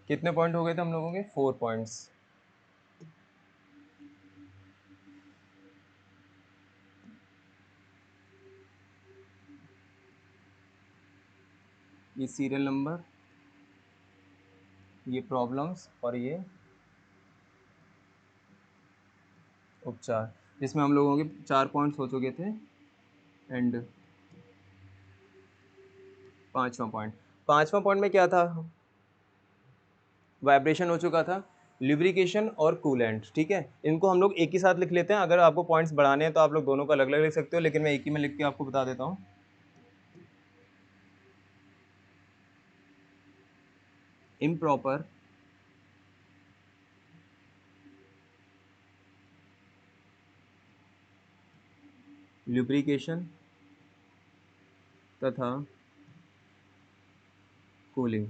कितने पॉइंट हो गए थे हम लोगों के? 4 पॉइंट्स। ये सीरियल नंबर, ये प्रॉब्लम्स और ये उपचार, जिसमें हम लोगों के 4 पॉइंट्स हो चुके थे। एंड पांचवा पॉइंट में क्या था, वाइब्रेशन हो चुका था, ल्यूब्रिकेशन और कूलेंट, ठीक है। इनको हम लोग एक ही साथ लिख लेते हैं। अगर आपको पॉइंट्स बढ़ाने हैं तो आप लोग दोनों को अलग अलग लिख सकते हो, लेकिन मैं एक ही में लिख के आपको बता देता हूँ। इम्प्रॉपर ल्यूब्रिकेशन तथा कूलिंग,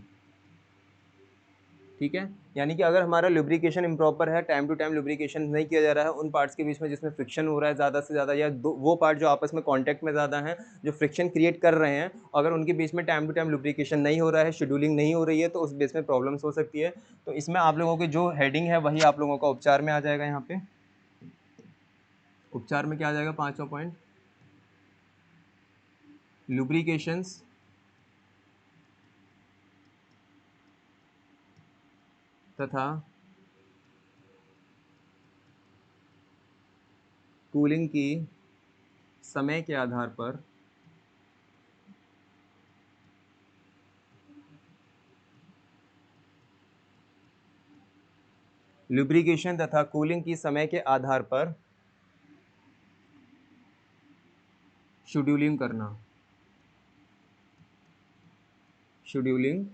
ठीक है। यानी कि अगर हमारा लुब्रिकेशन इम्प्रॉपर है, टाइम टू टाइम लुब्रिकेशन नहीं किया जा रहा है उन पार्ट्स के बीच में जिसमें फ्रिक्शन हो रहा है ज़्यादा से ज़्यादा, या वो पार्ट जो आपस में कांटेक्ट में ज़्यादा हैं, जो फ्रिक्शन क्रिएट कर रहे हैं, अगर उनके बीच में टाइम टू टाइम लुब्रिकेशन नहीं हो रहा है, शेड्यूलिंग नहीं हो रही है, तो उस बेस में प्रॉब्लम्स हो सकती है। तो इसमें आप लोगों की जो हेडिंग है वही आप लोगों का उपचार में आ जाएगा। यहाँ पे उपचार में क्या आ जाएगा, 5वां पॉइंट, लुब्रिकेशंस तथा कूलिंग की समय के आधार पर लुब्रिकेशन तथा कूलिंग की समय के आधार पर शेड्यूलिंग करना, शेड्यूलिंग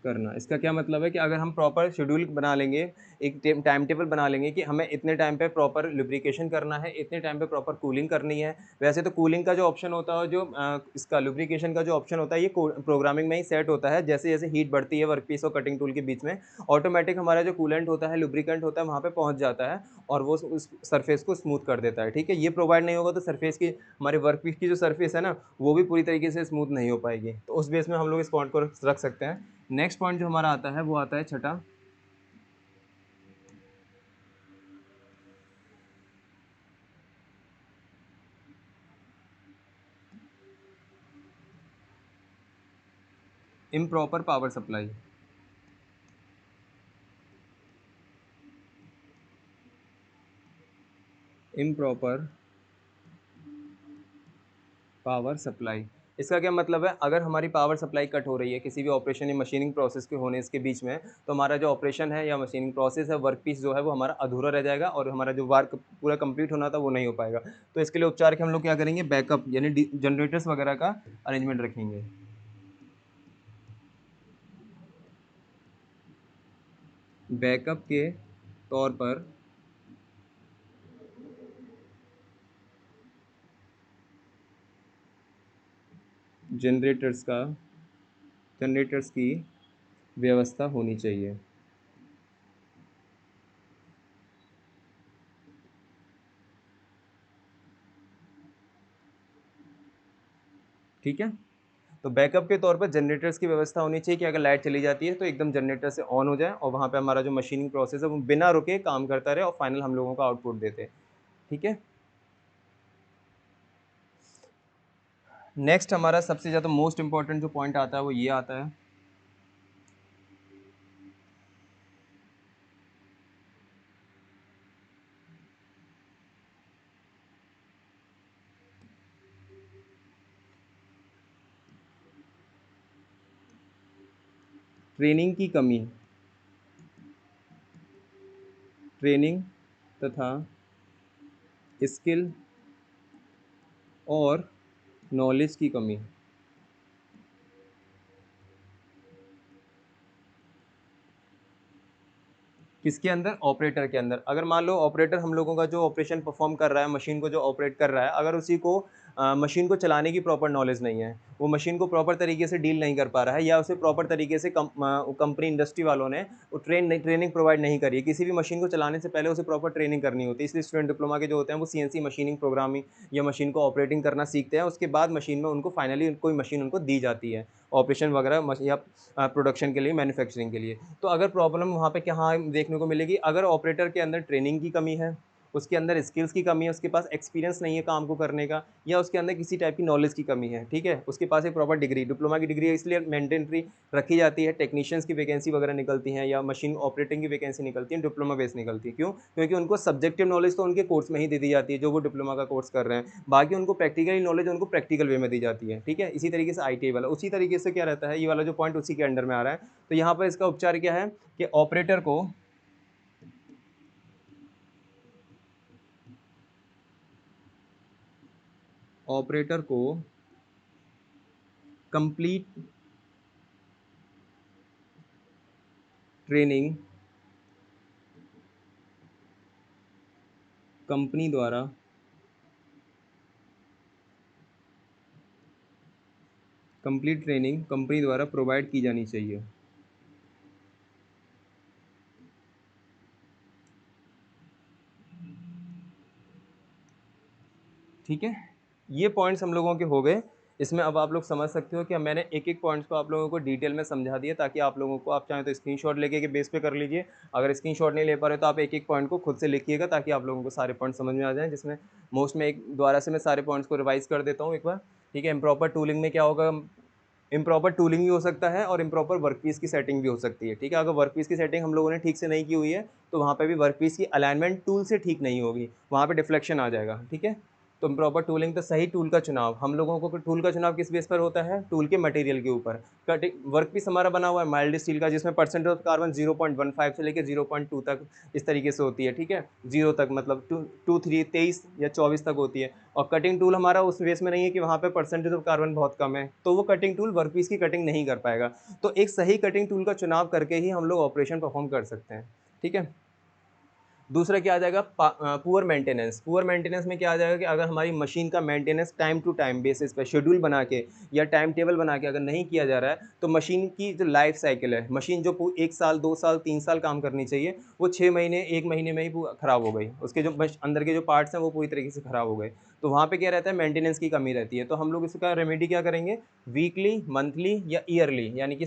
करना। इसका क्या मतलब है कि अगर हम प्रॉपर शेड्यूल बना लेंगे, एक टाइम टेबल बना लेंगे कि हमें इतने टाइम पे प्रॉपर लुब्रिकेशन करना है, इतने टाइम पे प्रॉपर कूलिंग करनी है। वैसे तो कूलिंग का जो ऑप्शन होता है, जो इसका लुब्रिकेशन का जो ऑप्शन होता है, ये प्रोग्रामिंग में ही सेट होता है। जैसे जैसे हीट बढ़ती है वर्कपीस और कटिंग टूल के बीच में, ऑटोमेटिक हमारा जो कूलेंट होता है, लुब्रिकेंट होता है, वहाँ पे पहुँच जाता है और वो उस सरफेस को स्मूथ कर देता है, ठीक है। ये प्रोवाइड नहीं होगा तो सरफेस की, हमारे वर्कपीस की जो सरफेस है ना, वो भी पूरी तरीके से स्मूथ नहीं हो पाएगी। तो उस बेस में हम लोग इस पॉइंट को रख सकते हैं। नेक्स्ट पॉइंट जो हमारा आता है वो आता है छठा, improper power supply. Improper power supply, इसका क्या मतलब है, अगर हमारी पावर सप्लाई कट हो रही है किसी भी ऑपरेशन या मशीनिंग प्रोसेस के होने इसके बीच में, तो हमारा जो ऑपरेशन है या मशीनिंग प्रोसेस है, वर्क पीस जो है वो हमारा अधूरा रह जाएगा और हमारा जो वर्क पूरा कंप्लीट होना था वो नहीं हो पाएगा। तो इसके लिए उपचार के हम लोग क्या करेंगे, बैकअप यानी जनरेटर्स वगैरह का अरेंजमेंट रखेंगे। बैकअप के तौर पर जनरेटर्स का जनरेटर्स की व्यवस्था होनी चाहिए, ठीक है। तो बैकअप के तौर पर जनरेटर्स की व्यवस्था होनी चाहिए कि अगर लाइट चली जाती है तो एकदम जनरेटर से ऑन हो जाए और वहाँ पे हमारा जो मशीनिंग प्रोसेस है वो बिना रुके काम करता रहे और फाइनल हम लोगों का आउटपुट देते, ठीक है। नेक्स्ट हमारा सबसे ज़्यादा मोस्ट इंपॉर्टेंट जो पॉइंट आता है वो ये आता है, ट्रेनिंग की कमी, ट्रेनिंग तथा स्किल और नॉलेज की कमी। किसके अंदर, ऑपरेटर के अंदर। अगर मान लो ऑपरेटर हम लोगों का जो ऑपरेशन परफॉर्म कर रहा है, मशीन को जो ऑपरेट कर रहा है, अगर उसी को मशीन को चलाने की प्रॉपर नॉलेज नहीं है, वो मशीन को प्रॉपर तरीके से डील नहीं कर पा रहा है, या उसे प्रॉपर तरीके से कंपनी इंडस्ट्री वालों ने वो ट्रेनिंग प्रोवाइड नहीं करी है। किसी भी मशीन को चलाने से पहले उसे प्रॉपर ट्रेनिंग करनी होती है। इसलिए स्टूडेंट डिप्लोमा के जो होते हैं वो सीएनसी मशीनिंग प्रोग्रामिंग या मशीन को ऑपरेटिंग करना सीखते हैं। उसके बाद मशीन में उनको फाइनली कोई मशीन उनको दी जाती है ऑपरेशन वगैरह या प्रोडक्शन के लिए, मैन्युफैक्चरिंग के लिए। तो अगर प्रॉब्लम वहाँ पे कहाँ देखने को मिलेगी, अगर ऑपरेटर के अंदर ट्रेनिंग की कमी है उसके अंदर स्किल्स की कमी है, उसके पास एक्सपीरियंस नहीं है काम को करने का, या उसके अंदर किसी टाइप की नॉलेज की कमी है, ठीक है, उसके पास एक प्रॉपर डिग्री, डिप्लोमा की डिग्री है, इसलिए मैंडेटरी रखी जाती है। टेक्नीशियंस की वैकेंसी वगैरह निकलती हैं या मशीन ऑपरेटिंग की वैकेंसी निकलती है, डिप्लोमा बेस निकलती है। क्यों? क्योंकि उनको सब्जेक्टिव नॉलेज तो उनके कोर्स में ही दे दी जाती है जो वो डिप्लोमा का कोर्स कर रहे हैं, बाकी उनको प्रैक्टिकली नॉलेज उनको प्रैक्टिकल वे में दी जाती है, ठीक है। इसी तरीके से ITI वाला उसी तरीके से क्या रहता है, ये वाला जो पॉइंट उसी के अंडर में आ रहा है। तो यहाँ पर इसका उपचार क्या है कि ऑपरेटर को कंप्लीट ट्रेनिंग कंपनी द्वारा प्रोवाइड की जानी चाहिए। ठीक है, ये पॉइंट्स हम लोगों के हो गए। इसमें अब आप लोग समझ सकते हो कि मैंने एक एक पॉइंट्स को आप लोगों को डिटेल में समझा दिया, ताकि आप लोगों को, आप चाहें तो स्क्रीनशॉट लेके के बेस पे कर लीजिए। अगर स्क्रीनशॉट नहीं ले पा रहे तो आप एक एक पॉइंट को खुद से लिखिएगा, ताकि आप लोगों को सारे पॉइंट समझ में आ जाएं। जिसमें मोस्ट में एक दोबारा से मैं सारे पॉइंट्स को रिवाइज कर देता हूँ एक बार, ठीक है। इम्प्रॉपर टूलिंग में क्या होगा, इम्प्रॉपर टूलिंग भी हो सकता है और इम्प्रॉपर वर्कपीस की सेटिंग भी हो सकती है, ठीक है। अगर वर्कपीस की सेटिंग हम लोगों ने ठीक से नहीं की हुई है तो वहाँ पे भी वर्कपीस की अलाइनमेंट टूल से ठीक नहीं होगी, वहाँ पे डिफ्लेक्शन आ जाएगा, ठीक है। तो प्रॉपर टूलिंग, तो सही टूल का चुनाव, हम लोगों को टूल का चुनाव किस बेस पर होता है, टूल के मटेरियल के ऊपर। कटिंग वर्क पीस हमारा बना हुआ है माइल्ड स्टील का, जिसमें परसेंटेज ऑफ कार्बन 0.15 से लेकर 0.2 तक इस तरीके से होती है, ठीक है। 0 तक मतलब 23 या 24 तक होती है। और कटिंग टूल हमारा उस बेस में नहीं है कि वहाँ पे परसेंटेज ऑफ कार्बन बहुत कम है, तो वो कटिंग टूल वर्क पीस की कटिंग नहीं कर पाएगा। तो एक सही कटिंग टूल का चुनाव करके ही हम लोग ऑपरेशन परफॉर्म कर सकते हैं, ठीक है। दूसरा क्या आ जाएगा, पुअर मेंटेनेंस। पुअर मेंटेनेंस में क्या आ जाएगा कि अगर हमारी मशीन का maintenance time to time basis पे शेड्यूल बना के या टाइम टेबल बना के अगर नहीं किया जा रहा है, तो मशीन की जो लाइफ साइकिल है, मशीन जो 1 साल 2 साल 3 साल काम करनी चाहिए, वो 6 महीने 1 महीने में ही ख़राब हो गई, उसके जो अंदर के जो पार्ट्स हैं वो पूरी तरीके से ख़राब हो गए। तो वहाँ पे क्या रहता है, मेंटेनेंस की कमी रहती है। तो हम लोग इसका रेमेडी क्या करेंगे, वीकली, मंथली या ईयरली, यानी कि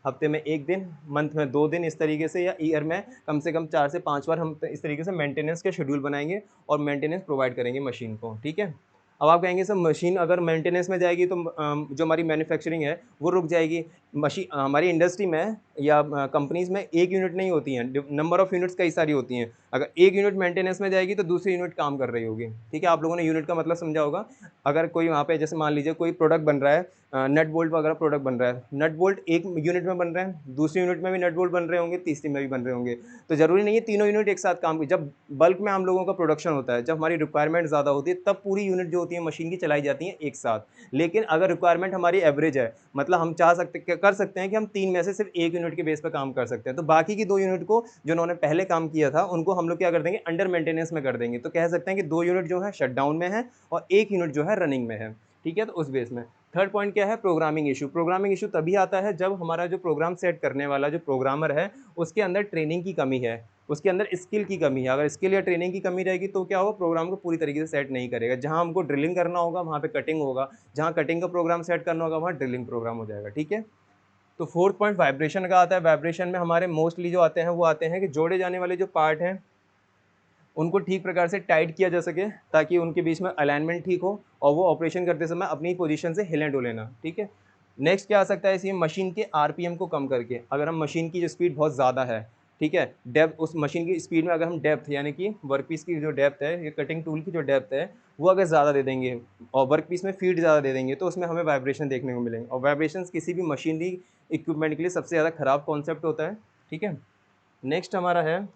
हफ्ते में 1 दिन, मंथ में 2 दिन, इस तरीके से, या ईयर में कम से कम 4 से 5 बार हम इस तरीके से मेंटेनेंस के शेड्यूल बनाएंगे और मेंटेनेंस प्रोवाइड करेंगे मशीन को, ठीक है। अब आप कहेंगे सर मशीन अगर मेंटेनेंस में जाएगी तो जो हमारी मैन्युफैक्चरिंग है वो रुक जाएगी। मशीन हमारी इंडस्ट्री में या कंपनीज में एक यूनिट नहीं होती हैं, नंबर ऑफ यूनिट्स कई सारी होती हैं। अगर एक यूनिट मेंटेनेंस में जाएगी तो दूसरी यूनिट काम कर रही होगी, ठीक है। आप लोगों ने यूनिट का मतलब समझा होगा। अगर कोई वहाँ पे जैसे मान लीजिए कोई प्रोडक्ट बन रहा है, नट बोल्ट वगैरह प्रोडक्ट बन रहा है, नट बोल्ट एक यूनिट में बन रहे हैं, दूसरी यूनिट में भी नट बोल्ट बन रहे होंगे, तीसरी में भी बन रहे होंगे। तो ज़रूरी नहीं है तीनों यूनिट एक साथ काम की। जब बल्क में हम लोगों का प्रोडक्शन होता है, जब हमारी रिक्वायरमेंट ज़्यादा होती है, तब पूरी यूनिट जो होती है मशीन की चलाई जाती है एक साथ। लेकिन अगर रिक्वायरमेंट हमारी एवरेज है, मतलब हम कर सकते हैं कि हम 3 में से सिर्फ 1 यूनिट के बेस पर काम कर सकते हैं, तो बाकी की 2 यूनिट को जो उन्होंने पहले काम किया था उनको हम लोग क्या कर देंगे, अंडर मेंटेनेंस में कर देंगे। तो कह सकते हैं कि 2 यूनिट जो है शट डाउन में है और 1 यूनिट जो है रनिंग में है, ठीक है। तो उस बेस में थर्ड पॉइंट क्या है, प्रोग्रामिंग इशू। प्रोग्रामिंग इशू तभी आता है जब हमारा जो प्रोग्राम सेट करने वाला जो प्रोग्रामर है उसके अंदर ट्रेनिंग की कमी है, उसके अंदर स्किल की कमी है। अगर स्किल या ट्रेनिंग की कमी रहेगी तो क्या होगा, प्रोग्राम को पूरी तरीके से सेट नहीं करेगा। जहां हमको ड्रिलिंग करना होगा वहां पे कटिंग होगा, जहां कटिंग का प्रोग्राम सेट करना होगा वहां ड्रिलिंग प्रोग्राम हो जाएगा, ठीक है। तो फोर्थ पॉइंट वाइब्रेशन का आता है। वाइब्रेशन में हमारे मोस्टली जो आते हैं वो आते हैं कि जोड़े जाने वाले जो पार्ट हैं उनको ठीक प्रकार से टाइट किया जा सके, ताकि उनके बीच में अलाइनमेंट ठीक हो और वो ऑपरेशन करते समय अपनी पोजीशन से हिले डुले ना, ठीक है। नेक्स्ट क्या आ सकता है, इसी मशीन के आरपीएम को कम करके, अगर हम मशीन की जो स्पीड बहुत ज़्यादा है, ठीक है, डेप्थ उस मशीन की स्पीड में अगर हम डेप्थ यानी कि वर्कपीस की जो डेप्थ है, ये कटिंग टूल की जो डेप्थ है वो अगर ज़्यादा दे देंगे और वर्कपीस में फीड ज़्यादा दे देंगे, तो उसमें हमें वाइब्रेशन देखने को मिलेंगे। और वाइब्रेशन किसी भी मशीनरी इक्विपमेंट के लिए सबसे ज़्यादा खराब कॉन्सेप्ट होता है, ठीक है। नेक्स्ट हमारा है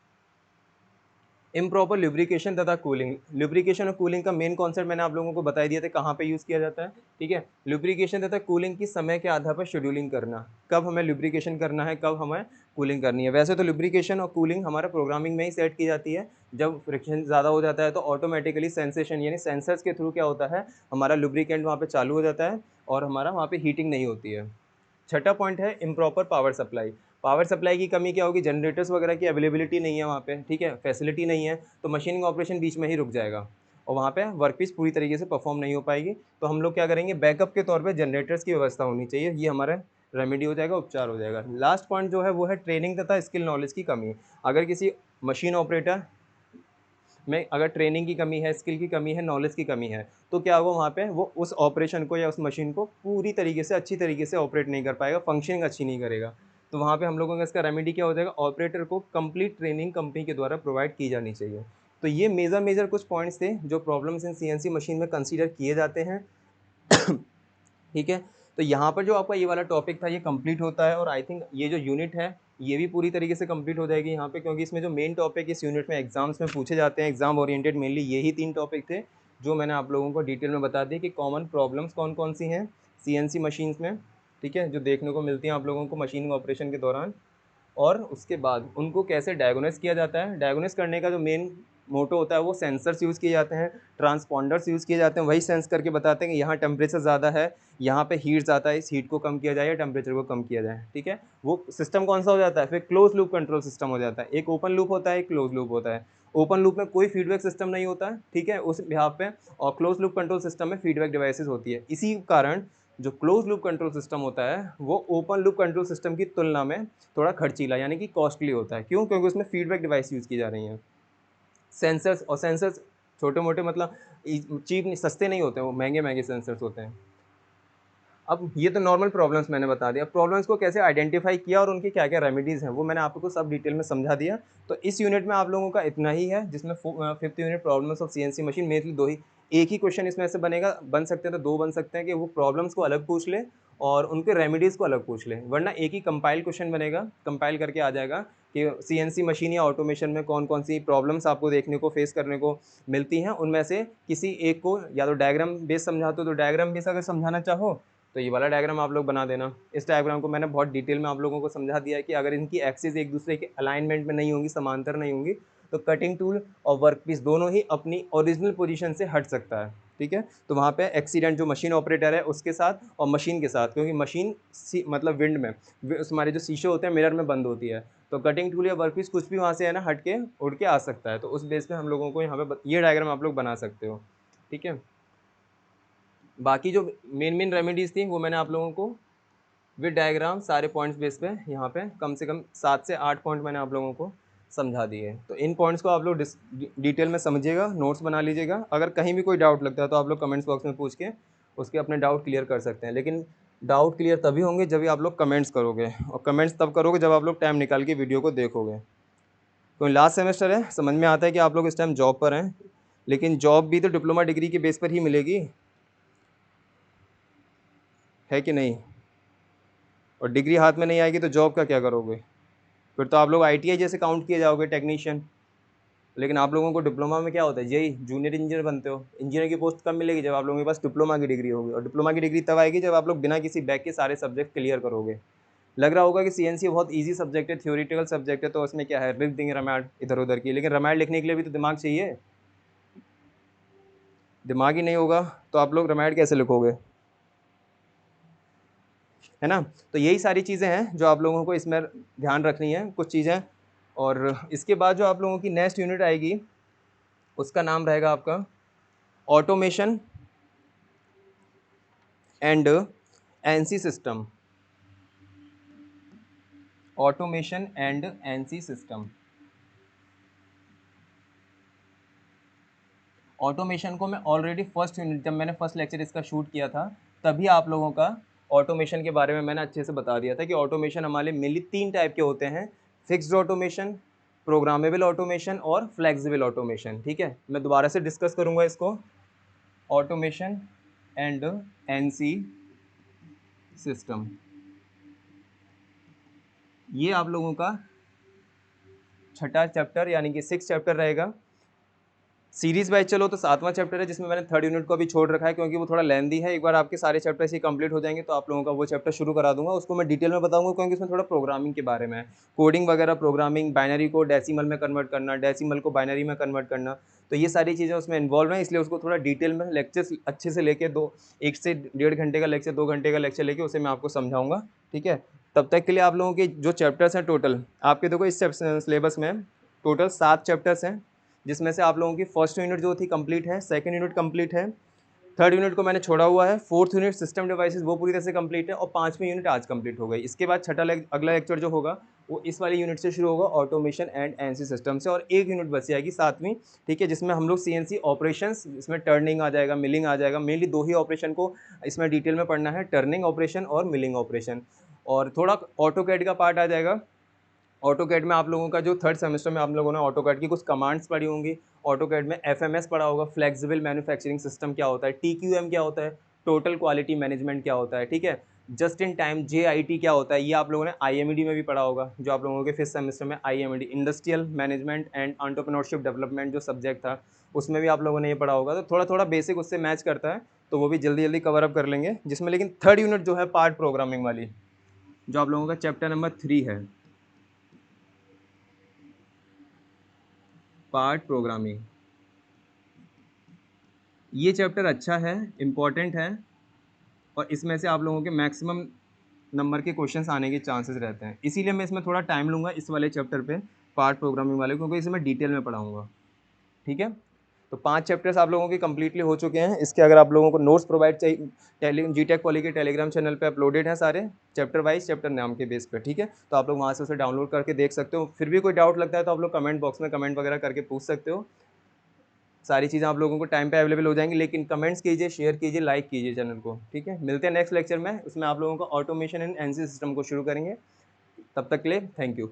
इम्प्रॉपर लुब्रिकेशन तथा कूलिंग। लुब्रिकेशन और कूलिंग का मेन कॉन्सेप्ट मैंने आप लोगों को बता दिया था कहाँ पे यूज़ किया जाता है, ठीक है। लुब्रिकेशन तथा कूलिंग की समय के आधार पर शेड्यूलिंग करना, कब हमें लुब्रिकेशन करना है, कब हमें कूलिंग करनी है। वैसे तो लुब्रिकेशन और कूलिंग हमारा प्रोग्रामिंग में ही सेट की जाती है। जब फ्रिक्शन ज़्यादा हो जाता है तो ऑटोमेटिकली सेंसेशन यानी सेंसर्स के थ्रू क्या होता है, हमारा लुब्रिकेंट वहाँ पर चालू हो जाता है और हमारा वहाँ पर हीटिंग नहीं होती है। छठा पॉइंट है improper power supply. Power supply की कमी क्या होगी, जनरेटर्स वगैरह की अवेलेबिलिटी नहीं है वहाँ पे, ठीक है, फैसिलिटी नहीं है, तो मशीनिंग ऑपरेशन बीच में ही रुक जाएगा और वहाँ पे वर्कपीस पूरी तरीके से परफॉर्म नहीं हो पाएगी। तो हम लोग क्या करेंगे, बैकअप के तौर पे जनरेटर्स की व्यवस्था होनी चाहिए, ये हमारा रेमेडी हो जाएगा, उपचार हो जाएगा। लास्ट पॉइंट जो है वो है ट्रेनिंग तथा स्किल नॉलेज की कमी। अगर किसी मशीन ऑपरेटर में अगर ट्रेनिंग की कमी है, स्किल की कमी है, नॉलेज की कमी है, तो क्या होगा वहाँ पे, वो उस ऑपरेशन को या उस मशीन को पूरी तरीके से अच्छी तरीके से ऑपरेट नहीं कर पाएगा, फंक्शनिंग अच्छी नहीं करेगा। तो वहाँ पे हम लोगों का इसका रेमेडी क्या हो जाएगा, ऑपरेटर को कंप्लीट ट्रेनिंग कंपनी के द्वारा प्रोवाइड की जानी चाहिए। तो ये मेजर कुछ पॉइंट्स थे जो प्रॉब्लम्स इन सीएनसी मशीन में कंसीडर किए जाते हैं। ठीक है, तो यहाँ पर जो आपका ये वाला टॉपिक था ये कंप्लीट होता है, और आई थिंक ये जो यूनिट है ये भी पूरी तरीके से कंप्लीट हो जाएगी यहाँ पे, क्योंकि इसमें जो मेन टॉपिक इस यूनिट में एग्जाम्स में पूछे जाते हैं, एग्जाम ओरिएंटेड मेनली यही 3 टॉपिक थे जो मैंने आप लोगों को डिटेल में बता दी कि कॉमन प्रॉब्लम्स कौन कौन सी हैं सीएनसी मशीन्स में, ठीक है, जो देखने को मिलती हैं आप लोगों को मशीनिंग ऑपरेशन के दौरान, और उसके बाद उनको कैसे डायग्नोस किया जाता है। डायग्नोस करने का जो मेन मोटो होता है वो सेंसर्स यूज़ किए जाते हैं, ट्रांसपॉन्डर्स यूज़ किए जाते हैं, वही सेंस करके बताते हैं कि यहाँ टेम्परेचर ज़्यादा है, यहाँ पे हीट ज़्यादा है, इस हीट को कम किया जाए या टेम्परेचर को कम किया जाए। ठीक है, वो सिस्टम कौन सा हो जाता है, फिर क्लोज लूप कंट्रोल सिस्टम हो जाता है। एक ओपन लूप होता है, एक क्लोज लूप होता है। ओपन लूप में कोई फीडबैक सिस्टम नहीं होता है, ठीक है, उस बिहाफ पे, और क्लोज लूप कंट्रोल सिस्टम में फीडबैक डिवाइसेस होती है। इसी कारण जो क्लोज लूप कंट्रोल सिस्टम होता है वो ओपन लूप कंट्रोल सिस्टम की तुलना में थोड़ा खर्चीला यानी कि कॉस्टली होता है। क्यों? क्योंकि उसमें फीडबैक डिवाइस यूज़ की जा रही हैं। सेंसर्स, और सेंसर्स छोटे मोटे मतलब चीप नहीं, सस्ते नहीं होते, वो महंगे महंगे सेंसर्स होते हैं। अब ये तो नॉर्मल प्रॉब्लम्स मैंने बता दिया। प्रॉब्लम्स को कैसे आइडेंटिफाई किया और उनके क्या क्या रेमेडीज़ हैं वो मैंने आपको सब डिटेल में समझा दिया। तो इस यूनिट में आप लोगों का इतना ही है, जिसमें 5th unit problems of CNC machine, mainly 2 ही, एक ही क्वेश्चन इसमें से बनेगा, बन सकते हैं तो 2 बन सकते हैं कि वो प्रॉब्लम्स को अलग पूछ ले और उनके रेमेडीज़ को अलग पूछ ले, वरना एक ही कंपाइल क्वेश्चन बनेगा, कंपाइल करके आ जाएगा कि सीएनसी मशीन या ऑटोमेशन में कौन कौन सी प्रॉब्लम्स आपको देखने को फेस करने को मिलती हैं। उनमें से किसी एक को या तो डायग्राम बेस समझाते हो तो डायग्राम बेस अगर समझाना चाहो तो ये वाला डायग्राम आप लोग बना देना। इस डायग्राम को मैंने बहुत डिटेल में आप लोगों को समझा दिया है कि अगर इनकी एक्सिस एक दूसरे के अलाइनमेंट में नहीं होंगी, समांतर नहीं होंगी, तो कटिंग टूल और वर्कपीस दोनों ही अपनी ओरिजिनल पोजीशन से हट सकता है। ठीक है, तो वहाँ पे एक्सीडेंट जो मशीन ऑपरेटर है उसके साथ और मशीन के साथ, क्योंकि मशीन मतलब विंड में हमारे जो शीशे होते हैं मिरर में बंद होती है, तो कटिंग टूल या वर्कपीस कुछ भी वहाँ से है ना हट के उड़ के आ सकता है। तो उस बेस पे हम लोगों को यहाँ पे ये डायग्राम आप लोग बना सकते हो। ठीक है, बाकी जो मेन रेमेडीज़ थी वो मैंने आप लोगों को विद डायग्राम सारे पॉइंट्स बेस पे यहाँ पे कम से कम 7 से 8 पॉइंट मैंने आप लोगों को समझा दिए। तो इन पॉइंट्स को आप लोग डिटेल में समझिएगा, नोट्स बना लीजिएगा। अगर कहीं भी कोई डाउट लगता है तो आप लोग कमेंट्स बॉक्स में पूछ के उसके अपने डाउट क्लियर कर सकते हैं। लेकिन डाउट क्लियर तभी होंगे जब भी आप लोग कमेंट्स करोगे, और कमेंट्स तब करोगे जब आप लोग टाइम निकाल के वीडियो को देखोगे। क्योंकि लास्ट सेमेस्टर है, समझ में आता है कि आप लोग इस टाइम जॉब पर हैं, लेकिन जॉब भी तो डिप्लोमा डिग्री के बेस पर ही मिलेगी, है कि नहीं? और डिग्री हाथ में नहीं आएगी तो जॉब का क्या करोगे? फिर तो आप लोग आईटीआई जैसे काउंट किए जाओगे, टेक्नीशियन। लेकिन आप लोगों को डिप्लोमा में क्या होता है, यही जूनियर इंजीनियर बनते हो। इंजीनियर की पोस्ट कब मिलेगी? जब आप लोगों के पास डिप्लोमा की डिग्री होगी, और डिप्लोमा की डिग्री तब आएगी जब आप लोग बिना किसी बैक के सारे सब्जेक्ट क्लियर करोगे। लग रहा होगा कि सीएनसी बहुत ईजी सब्जेक्ट है, थ्योरेटिकल सब्जेक्ट है, तो उसमें क्या है, लिख देंगे रामायण इधर उधर की। लेकिन रामायण लिखने के लिए भी तो दिमाग चाहिए, दिमाग ही नहीं होगा तो आप लोग रामायण कैसे लिखोगे, है ना? तो यही सारी चीज़ें हैं जो आप लोगों को इसमें ध्यान रखनी है, कुछ चीज़ें। और इसके बाद जो आप लोगों की नेक्स्ट यूनिट आएगी उसका नाम रहेगा आपका automation and NC system. Automation and NC system. Automation को मैं ऑलरेडी फर्स्ट यूनिट, जब मैंने फर्स्ट लेक्चर इसका शूट किया था तभी आप लोगों का ऑटोमेशन के बारे में मैंने अच्छे से बता दिया था कि ऑटोमेशन हमारे मेनली 3 टाइप के होते हैं, फिक्स्ड ऑटोमेशन, प्रोग्रामेबल ऑटोमेशन और फ्लेक्सिबल ऑटोमेशन। ठीक है, मैं दोबारा से डिस्कस करूंगा इसको। ऑटोमेशन एंड एनसी सिस्टम, ये आप लोगों का छठा चैप्टर यानी कि 6th चैप्टर रहेगा। सीरीज वाइज चलो तो 7वां चैप्टर है, जिसमें मैंने 3rd यूनिट को अभी छोड़ रखा है क्योंकि वो थोड़ा लेंदी है। एक बार आपके सारे चैप्टर्स ही कंप्लीट हो जाएंगे तो आप लोगों का वो चैप्टर शुरू करा दूंगा, उसको मैं डिटेल में बताऊंगा क्योंकि उसमें थोड़ा प्रोग्रामिंग के बारे में है, कोडिंग वगैरह, प्रोग्रामिंग, बाइनरी को डेसिमल में कन्वर्ट करना, डेसिमल को बाइनरी में कन्वर्ट करना, तो ये सारी चीज़ें उसमें इन्वॉल्व हैं। इसलिए उसको थोड़ा डिटेल में लेक्चर्स अच्छे से लेके 1 से 1.5 घंटे का लेक्चर, 2 घंटे का लेक्चर लेके उसे मैं आपको समझाऊंगा। ठीक है, तब तक के लिए आप लोगों के जो चैप्टर्स हैं टोटल, आपके देखो इस सिलेबस में टोटल 7 चैप्टर्स हैं, जिसमें से आप लोगों की फर्स्ट यूनिट जो थी कंप्लीट है, सेकंड यूनिट कंप्लीट है, थर्ड यूनिट को मैंने छोड़ा हुआ है, फोर्थ यूनिट सिस्टम डिवाइसेस वो पूरी तरह से कंप्लीट है, और 5वीं यूनिट आज कंप्लीट हो गई। इसके बाद छठा अगला लेक्चर जो होगा वो इस वाली यूनिट से शुरू होगा, ऑटोमेशन एंड एनसी सिस्टम से, और एक यूनिट बच जाएगी 7वीं, ठीक है, जिसमें हम लोग सीएनसी ऑपरेशंस, इसमें टर्निंग आ जाएगा, मिलिंग आ जाएगा। मेनली 2 ही ऑपरेशन को इसमें डिटेल में पढ़ना है, टर्निंग ऑपरेशन और मिलिंग ऑपरेशन, और थोड़ा ऑटोकैड का पार्ट आ जाएगा। ऑटोकैड में आप लोगों का जो थर्ड सेमेस्टर में आप लोगों ने ऑटोकैड की कुछ कमांड्स पढ़ी होंगी, ऑटोकैड में एफएमएस पढ़ा होगा, फ्लेक्सिबल मैन्युफैक्चरिंग सिस्टम क्या होता है, टीक्यूएम क्या होता है, टोटल क्वालिटी मैनेजमेंट क्या होता है, ठीक है, जस्ट इन टाइम जेआईटी क्या होता है, ये आप लोगों ने आईएमडी में भी पढ़ा होगा, जो आप लोगों के फिफ्थ सेमेस्टर में IMD industrial management and entrepreneurship development जो सब्जेक्ट था, उसमें भी आप लोगों ने ये पढ़ा होगा। तो थोड़ा थोड़ा बेसिक उससे मैच करता है, तो वो भी जल्दी जल्दी कवर अप कर लेंगे। जिसमें लेकिन थर्ड यूनिट जो है पार्ट प्रोग्रामिंग वाली, जो आप लोगों का चैप्टर नंबर 3 है, पार्ट प्रोग्रामिंग, ये चैप्टर अच्छा है, इम्पॉर्टेंट है, और इसमें से आप लोगों के मैक्सिमम नंबर के क्वेश्चंस आने के चांसेस रहते हैं। इसीलिए मैं इसमें थोड़ा टाइम लूँगा इस वाले चैप्टर पे, पार्ट प्रोग्रामिंग वाले, क्योंकि इसमें डिटेल में पढ़ाऊँगा, ठीक है। तो 5 चैप्टर्स आप लोगों के कंप्लीटली हो चुके हैं। इसके अगर आप लोगों को नोट्स प्रोवाइड चाहिए, जीटेक पॉली के टेलीग्राम चैनल पे अपलोडेड हैं सारे, चैप्टर वाइज, चैप्टर नाम के बेस पे, ठीक है। तो आप लोग वहाँ से उसे डाउनलोड करके देख सकते हो। फिर भी कोई डाउट लगता है तो आप लोग कमेंट बॉक्स में कमेंट वगैरह करके पूछ सकते हो। सारी चीज़ें आप लोगों को टाइम पे अवेलेबल हो जाएंगी, लेकिन कमेंट्स कीजिए, शेयर कीजिए, लाइक कीजिए चैनल को, ठीक है। मिलते हैं नेक्स्ट लेक्चर में, उसमें आप लोगों को ऑटोमेशन एंड एनसी सिस्टम को शुरू करेंगे। तब तक के लिए थैंक यू।